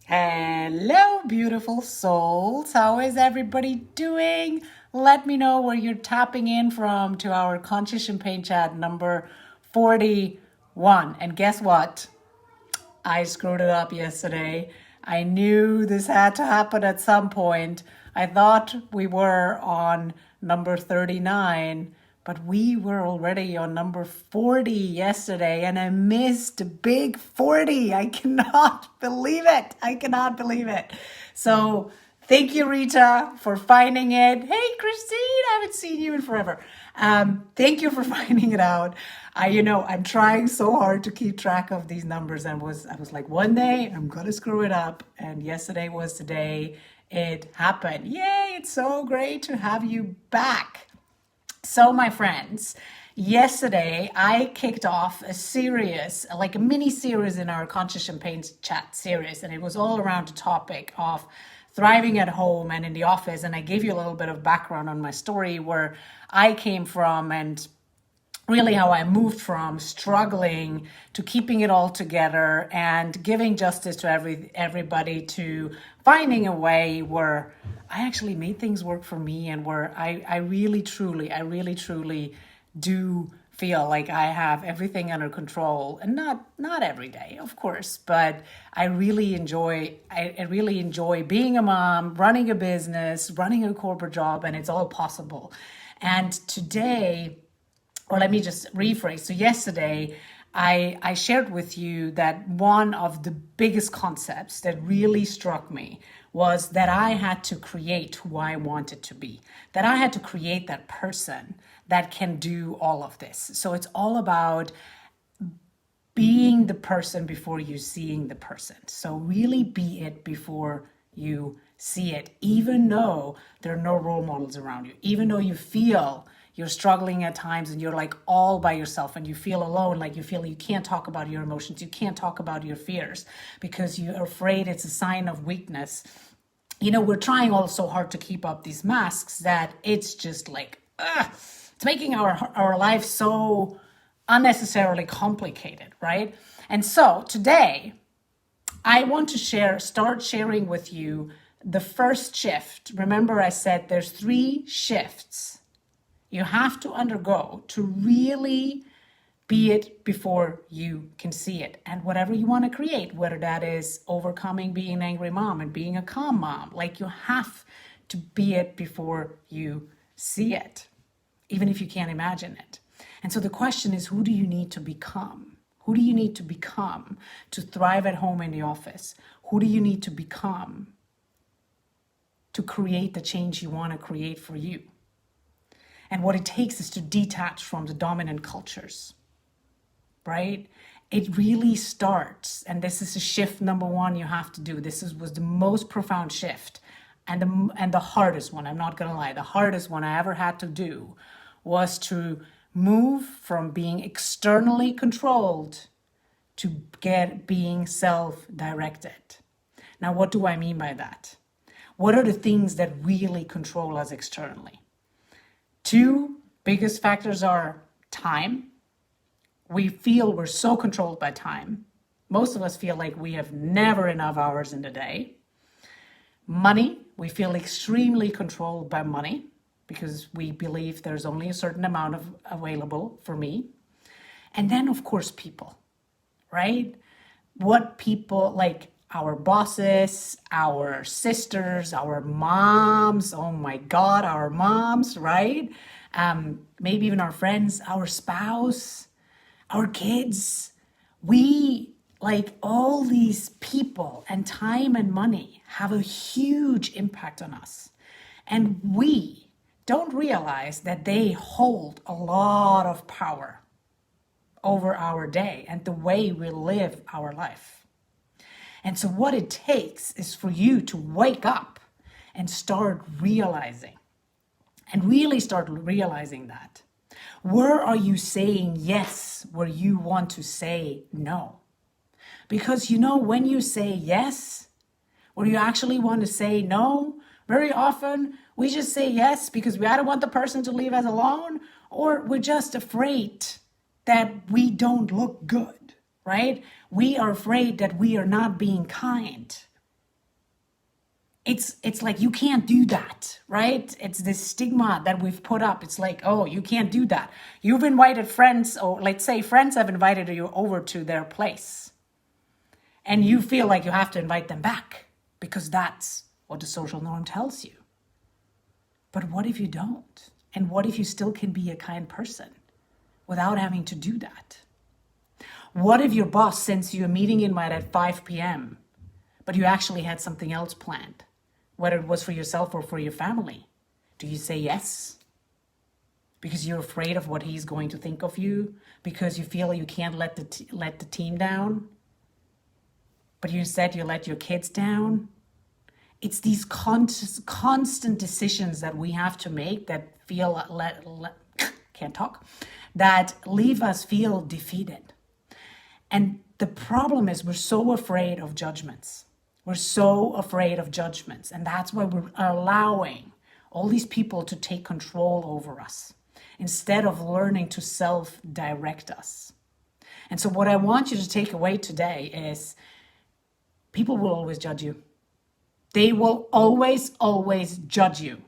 Hello, beautiful souls. How is everybody doing? Let me know where you're tapping in from to our Conscious Champagne Chat number 41. And guess what? I screwed it up yesterday. I knew this had to happen at some point. I thought we were on number 39, but we were already on number 40 yesterday, and I missed a big 40. I cannot believe it. I cannot believe it. So, thank you, Rita, for finding it. Hey, Christine, I haven't seen you in forever. Thank you for finding it out. I'm trying so hard to keep track of these numbers, and I was like, one day I'm gonna screw it up. And yesterday was the day it happened. Yay! It's so great to have you back. So, my friends, yesterday I kicked off a series, like a mini series in our Conscious Champagne Chat series, and it was all around the topic of thriving at home and in the office. And I gave you a little bit of background on my story, where I came from, and really how I moved from struggling to keeping it all together and giving justice to everybody, to finding a way where I actually made things work for me, and where I really truly do feel like I have everything under control. And not every day, of course, but I really enjoy being a mom, running a business, running a corporate job, and it's all possible. And today, or let me just rephrase. So yesterday, I shared with you that one of the biggest concepts that really struck me was that I had to create who I wanted to be, that I had to create that person that can do all of this. So it's all about being the person before you seeing the person. So really be it before you see it, even though there are no role models around you, even though you feel you're struggling at times and you're like all by yourself and you feel alone, like you feel you can't talk about your emotions, you can't talk about your fears because you're afraid it's a sign of weakness. We're trying all so hard to keep up these masks that it's just like, it's making our life so unnecessarily complicated, right? And so today, I want to start sharing with you the first shift. Remember, I said there's 3 shifts you have to undergo to really be it before you can see it. And whatever you want to create, whether that is overcoming being an angry mom and being a calm mom, like you have to be it before you see it, even if you can't imagine it. And so the question is, who do you need to become? Who do you need to become to thrive at home in the office? Who do you need to become to create the change you want to create for you? And what it takes is to detach from the dominant cultures, right? It really starts, and this is a shift number 1 you have to do. Was the most profound shift and the hardest one. I'm not going to lie. The hardest one I ever had to do was to move from being externally controlled to being self-directed. Now, what do I mean by that? What are the things that really control us externally? 2 biggest factors are time. We feel we're so controlled by time. Most of us feel like we have never enough hours in the day. Money, we feel extremely controlled by money because we believe there's only a certain amount available for me. And then, of course, people, right? What people, like our bosses, our sisters, our moms, oh my God, our moms, right? Maybe even our friends, our spouse, our kids. We, like all these people and time and money, have a huge impact on us. And we don't realize that they hold a lot of power over our day and the way we live our life. And so what it takes is for you to wake up and start realizing, and really start realizing that. Where are you saying yes where you want to say no? Because when you say yes, where you actually want to say no, very often we just say yes because we either want the person to leave us alone or we're just afraid that we don't look good, right? We are afraid that we are not being kind. it's like you can't do that, right? It's this stigma that we've put up. It's like, oh, you can't do that. You've invited friends, or let's say friends have invited you over to their place, and you feel like you have to invite them back because that's what the social norm tells you. But what if you don't? And what if you still can be a kind person without having to do that? What if your boss sends you a meeting invite at 5 p.m., but you actually had something else planned, whether it was for yourself or for your family? Do you say yes? Because you're afraid of what he's going to think of you, because you feel you can't let the team down, but you said you let your kids down? It's these constant decisions that we have to make that feel can't talk, that leave us feel defeated. And the problem is we're so afraid of judgments. We're so afraid of judgments. And that's why we're allowing all these people to take control over us instead of learning to self-direct us. And so what I want you to take away today is people will always judge you. They will always judge you.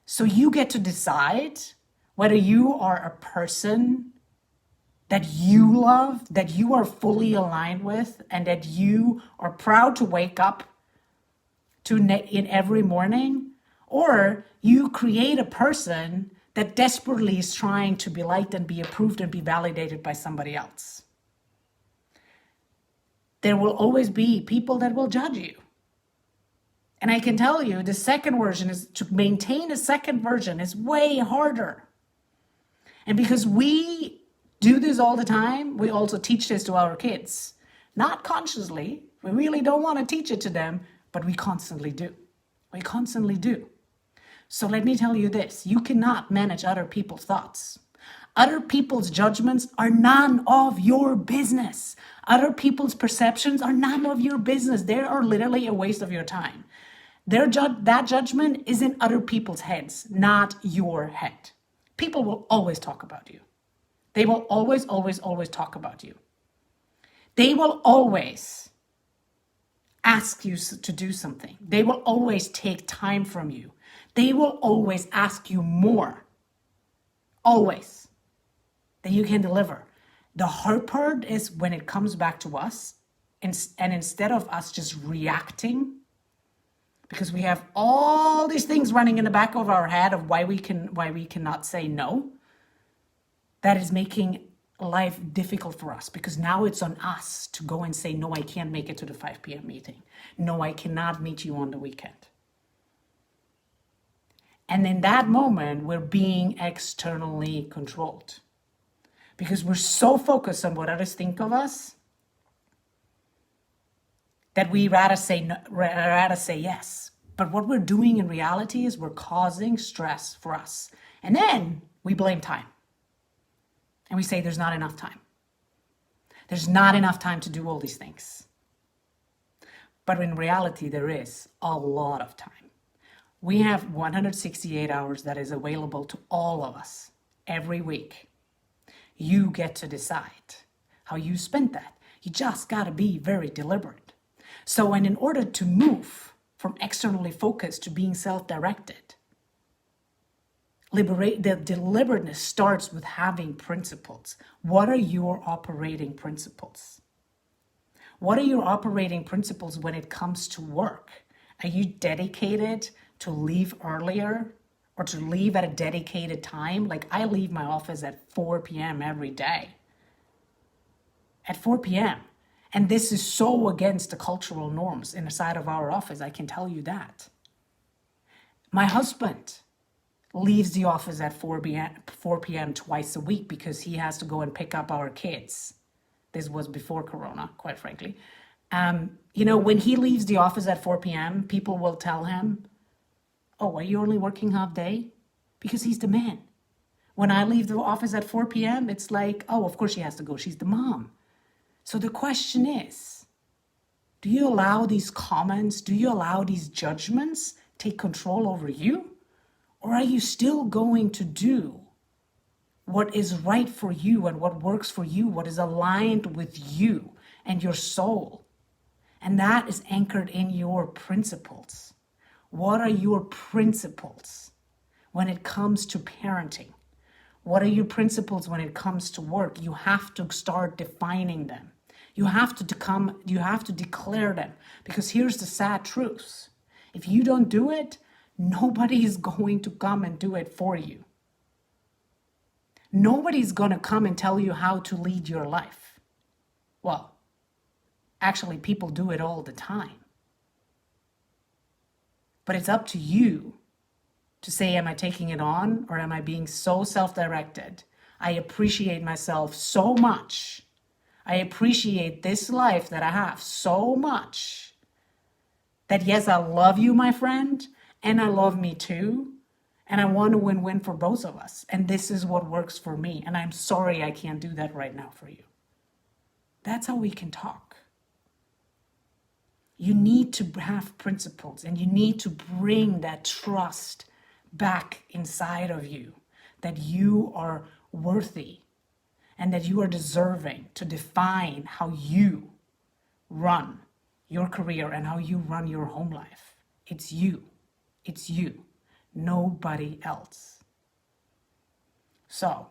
So you get to decide whether you are a person that you love, that you are fully aligned with, and that you are proud to wake up to in every morning, or you create a person that desperately is trying to be liked and be approved and be validated by somebody else. There will always be people that will judge you. And I can tell you, the second version is to maintain a second version is way harder. And because we do this all the time, we also teach this to our kids. Not consciously. We really don't want to teach it to them, but we constantly do. We constantly do. So let me tell you this. You cannot manage other people's thoughts. Other people's judgments are none of your business. Other people's perceptions are none of your business. They are literally a waste of your time. That judgment is in other people's heads, not your head. People will always talk about you. They will always talk about you. They will always ask you to do something. They will always take time from you. They will always ask you more. Always. That you can deliver. The hard part is when it comes back to us, and instead of us just reacting, because we have all these things running in the back of our head of why we cannot say no, that is making life difficult for us, because now it's on us to go and say, no, I can't make it to the 5 p.m. meeting. No, I cannot meet you on the weekend. And in that moment, we're being externally controlled because we're so focused on what others think of us that we rather say yes. But what we're doing in reality is we're causing stress for us. And then we blame time. And we say there's not enough time. There's not enough time to do all these things. But in reality, there is a lot of time. We have 168 hours that is available to all of us every week. You get to decide how you spend that. You just got to be very deliberate. So, and in order to move from externally focused to being self-directed, the deliberateness starts with having principles. What are your operating principles? What are your operating principles when it comes to work? Are you dedicated to leave earlier or to leave at a dedicated time? Like I leave my office at 4 p.m. every day. At 4 p.m. And this is so against the cultural norms inside of our office, I can tell you that. My husband leaves the office at 4 p.m. twice a week because he has to go and pick up our kids. This was before Corona, quite frankly. When he leaves the office at 4 p.m., people will tell him, oh, are you only working half day? Because he's the man. When I leave the office at 4 p.m., it's like, oh, of course she has to go. She's the mom. So the question is, do you allow these comments, do you allow these judgments take control over you? Or are you still going to do what is right for you and what works for you, what is aligned with you and your soul? And that is anchored in your principles. What are your principles when it comes to parenting? What are your principles when it comes to work? You have to start defining them. You have to declare them, because here's the sad truth. If you don't do it, nobody is going to come and do it for you. Nobody's going to come and tell you how to lead your life. Well, actually, people do it all the time. But it's up to you to say, am I taking it on, or am I being so self-directed? I appreciate myself so much. I appreciate this life that I have so much that, yes, I love you, my friend, and I love me too. And I want to win-win for both of us. And this is what works for me. And I'm sorry I can't do that right now for you. That's how we can talk. You need to have principles, and you need to bring that trust back inside of you, that you are worthy and that you are deserving to define how you run your career and how you run your home life. It's you. It's you. Nobody else. So,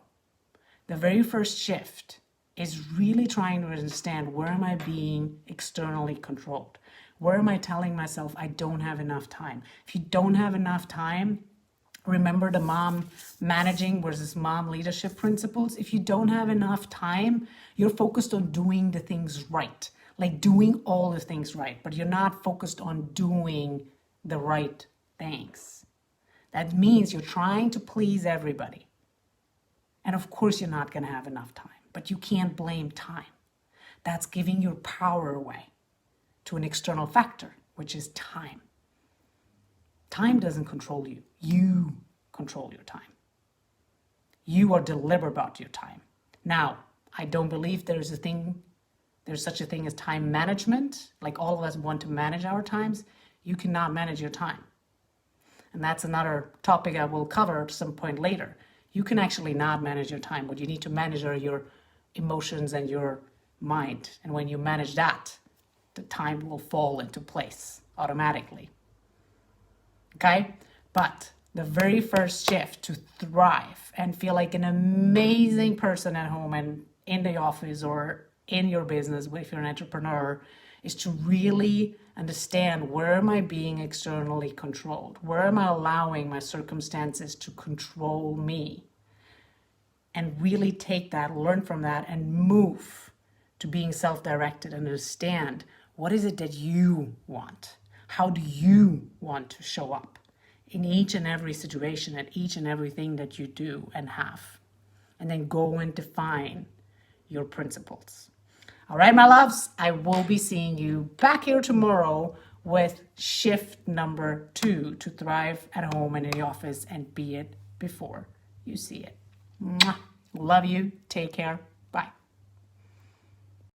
the very first shift is really trying to understand, where am I being externally controlled? Where am I telling myself I don't have enough time? If you don't have enough time, remember the mom managing versus mom leadership principles. If you don't have enough time, you're focused on doing the things right, like doing all the things right, but you're not focused on doing the right things. That means you're trying to please everybody. And of course, you're not going to have enough time, but you can't blame time. That's giving your power away to an external factor, which is time. Time doesn't control you. You control your time. You are deliberate about your time. Now, I don't believe there's such a thing as time management. Like, all of us want to manage our times. You cannot manage your time. And that's another topic I will cover at some point later. You can actually not manage your time. What you need to manage are your emotions and your mind. And when you manage that, the time will fall into place automatically. Okay? But the very first shift to thrive and feel like an amazing person at home and in the office or in your business, if you're an entrepreneur, is to really understand, where am I being externally controlled? Where am I allowing my circumstances to control me? And really take that, learn from that, and move to being self-directed and understand, what is it that you want? How do you want to show up in each and every situation, at each and everything that you do and have? And then go and define your principles. All right, my loves, I will be seeing you back here tomorrow with shift number 2 to thrive at home and in the office and be it before you see it. Mwah. Love you. Take care.